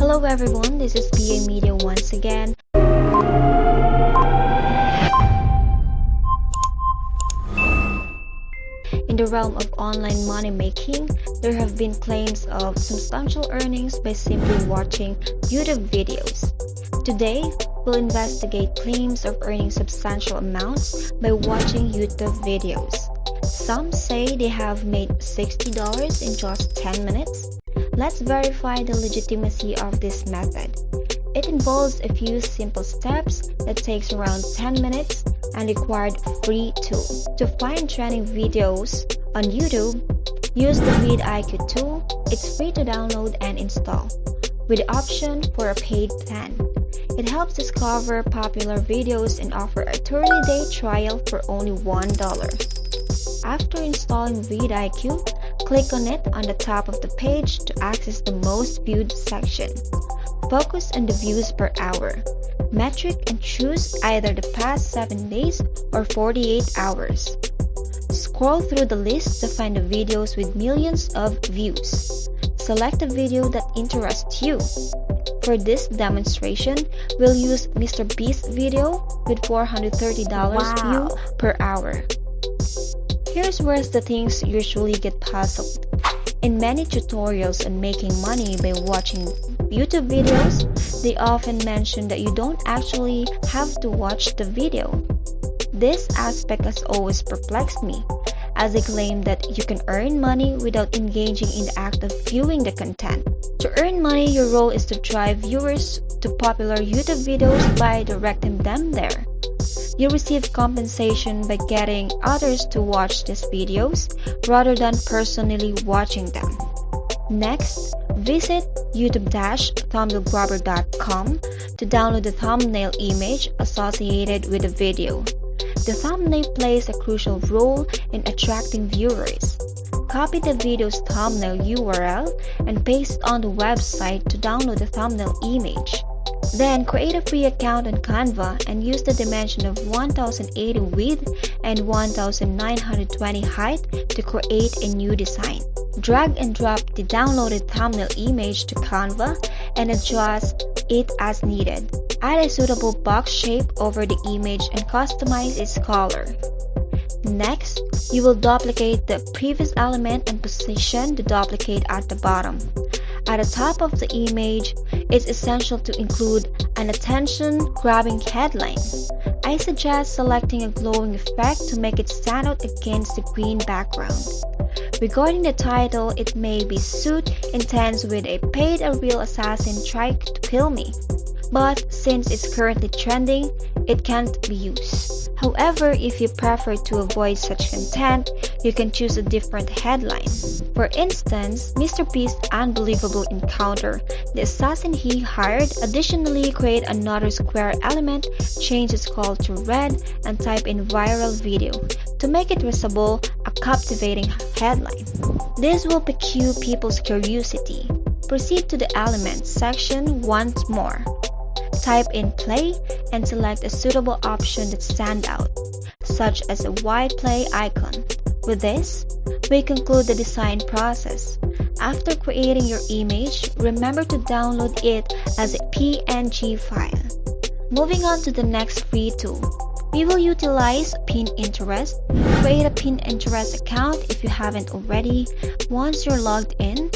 Hello everyone, this is BA Media once again. In the realm of online money making, there have been claims of substantial earnings by simply watching YouTube videos. Today, we'll investigate claims of earning substantial amounts by watching YouTube videos. Some say they have made $60 in just 10 minutes. Let's verify the legitimacy of this method. It involves a few simple steps that takes around 10 minutes and required free tool. To find trending videos on YouTube, use the vidIQ tool. It's free to download and install, with the option for a paid plan. It helps discover popular videos and offer a 30-day trial for only $1. After installing vidIQ, click on it on the top of the page to access the most viewed section. Focus on the views per hour metric and choose either the past 7 days or 48 hours. Scroll through the list to find the videos with millions of views. Select a video that interests you. For this demonstration, we'll use Mr. Beast's video with $430 view per hour. Here's where the things usually get puzzled. In many tutorials on making money by watching YouTube videos, they often mention that you don't actually have to watch the video. This aspect has always perplexed me, as they claim that you can earn money without engaging in the act of viewing the content. To earn money, your role is to drive viewers to popular YouTube videos by directing them there. You receive compensation by getting others to watch these videos rather than personally watching them. Next, visit youtube-thumbnailgrabber.com to download the thumbnail image associated with the video. The thumbnail plays a crucial role in attracting viewers. Copy the video's thumbnail URL and paste it on the website to download the thumbnail image. Then create a free account on Canva and use the dimension of 1080 width and 1920 height to create a new design. Drag and drop the downloaded thumbnail image to Canva and adjust it as needed. Add a suitable box shape over the image and customize its color. Next, you will duplicate the previous element and position the duplicate at the bottom. At the top of the image, it's essential to include an attention-grabbing headline. I suggest selecting a glowing effect to make it stand out against the green background. Regarding the title, it may be "Suit Intense with a Paid a Real Assassin Tried to Kill Me," but since it's currently trending, it can't be used. However, if you prefer to avoid such content, you can choose a different headline. For instance, Mr. Beast's unbelievable encounter. The assassin he hired. Additionally, create another square element, change its color to red, and type in viral video to make it resemble a captivating headline. This will pique people's curiosity. Proceed to the elements section once more. Type in play and select a suitable option that stands out, such as a white play icon. With this, we conclude the design process. After creating your image, remember to download it as a PNG file. Moving on to the next free tool. We will utilize Pinterest. Create a Pinterest account if you haven't already. Once you're logged in,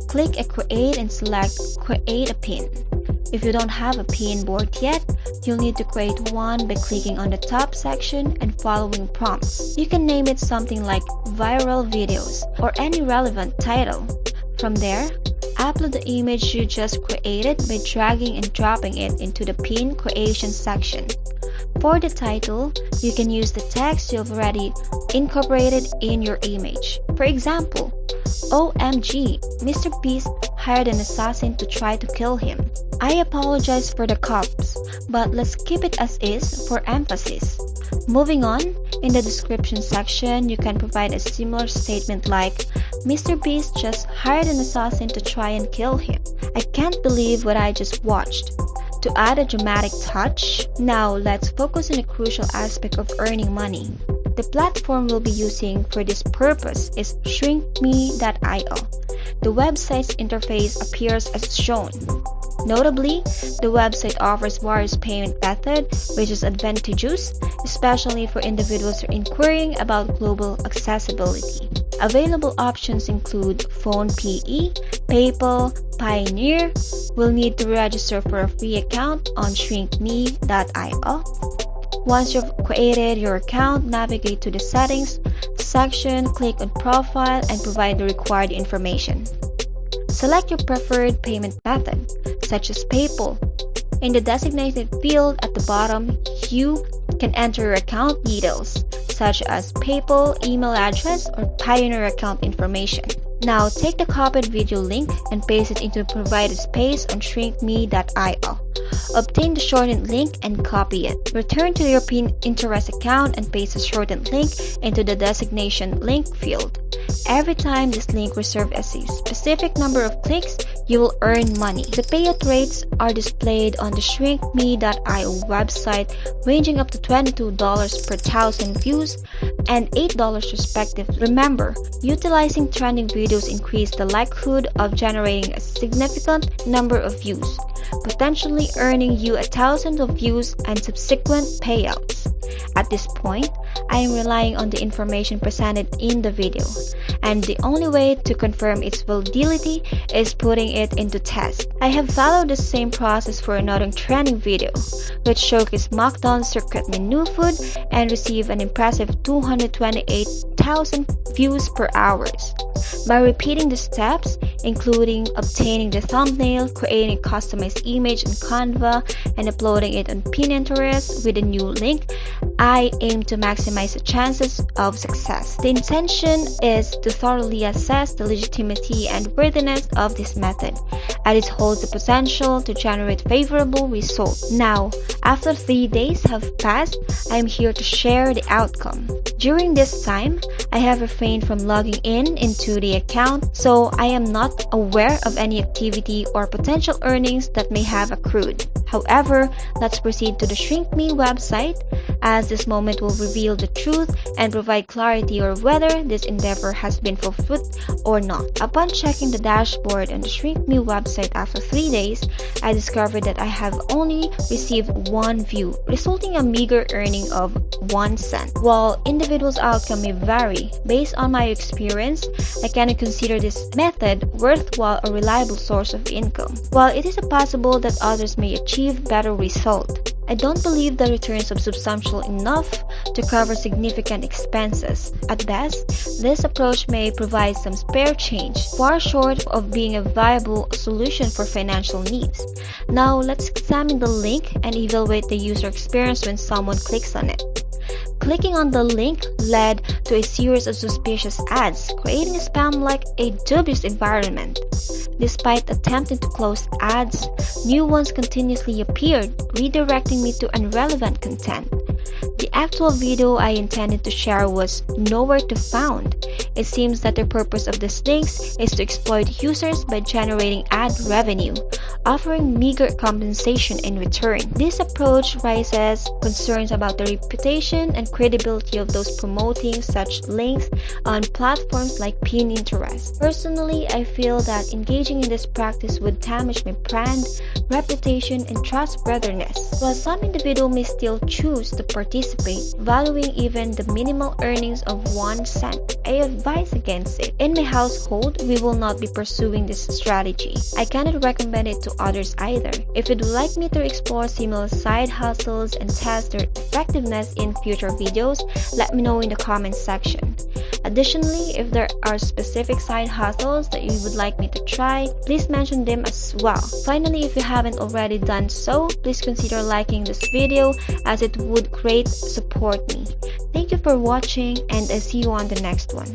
click a create and select create a pin. If you don't have a pin board yet, you'll need to create one by clicking on the top section and following prompts. You can name it something like viral videos or any relevant title. From there, upload the image you just created by dragging and dropping it into the pin creation section. For the title, you can use the text you've already incorporated in your image. For example, OMG, Mr. Beast hired an assassin to try to kill him. I apologize for the cops, but let's keep it as is for emphasis. Moving on, in the description section, you can provide a similar statement like, Mr. Beast just hired an assassin to try and kill him. I can't believe what I just watched. To add a dramatic touch, now let's focus on a crucial aspect of earning money. The platform we'll be using for this purpose is shrinkme.io. The website's interface appears as shown. Notably, the website offers various payment methods, which is advantageous, especially for individuals inquiring about global accessibility. Available options include PhonePe, PayPal, Pioneer. Will need to register for a free account on shrinkme.io. Once you've created your account, navigate to the Settings section, click on Profile, and provide the required information. Select your preferred payment method, such as PayPal. In the designated field at the bottom, you can enter your account details, such as PayPal, email address, or Pioneer account information. Now take the copied video link and paste it into the provided space on shrinkme.io. Obtain the shortened link and copy it. Return to your Pinterest account and paste the shortened link into the designation link field. Every time this link reserves a specific number of clicks, you will earn money. The payout rates are displayed on the shrinkme.io website, ranging up to $22 per 1,000 views and $8 respectively. Remember, utilizing trending videos increase the likelihood of generating a significant number of views, potentially earning you 1,000 of views and subsequent payouts. At this point, I am relying on the information presented in the video, and the only way to confirm its validity is putting it into test. I have followed the same process for another trending video, which showcased McDonald's secret menu food and received an impressive 228,000 views per hour. By repeating the steps, including obtaining the thumbnail, creating a customized image in Canva, and uploading it on Pinterest with a new link, I aim to maximize the chances of success. The intention is to thoroughly assess the legitimacy and worthiness of this method, as it holds the potential to generate favorable results. Now, after 3 days have passed, I am here to share the outcome. During this time, I have refrained from logging into the account, so I am not aware of any activity or potential earnings that may have accrued. However, let's proceed to the ShrinkMe website, as this moment will reveal the truth and provide clarity on whether this endeavor has been fulfilled or not. Upon checking the dashboard on the ShrinkMe website after 3 days, I discovered that I have only received 1 view, resulting in a meager earning of 1 cent. While individuals' outcome may vary, based on my experience, I cannot consider this method worthwhile or reliable source of income. While it is possible that others may achieve better results, I don't believe the returns are substantial enough to cover significant expenses. At best, this approach may provide some spare change, far short of being a viable solution for financial needs. Now, let's examine the link and evaluate the user experience when someone clicks on it. Clicking on the link led to a series of suspicious ads, creating a spam-like a dubious environment. Despite attempting to close ads, new ones continuously appeared, redirecting me to irrelevant content. The actual video I intended to share was nowhere to found. It seems that the purpose of these links is to exploit users by generating ad revenue, offering meager compensation in return. This approach raises concerns about the reputation and credibility of those promoting such links on platforms like Pinterest. Personally, I feel that engaging in this practice would damage my brand, reputation, and trustworthiness. While some individuals may still choose to participate, valuing even the minimal earnings of 1 cent, I advise against it. In my household, we will not be pursuing this strategy. I cannot recommend it to others either. If you'd like me to explore similar side hustles and test their effectiveness in future videos, let me know in the comments section. Additionally, if there are specific side hustles that you would like me to try, please mention them as well. Finally, if you haven't already done so, please consider liking this video, as it would greatly support me. Thank you for watching, and I'll see you on the next one.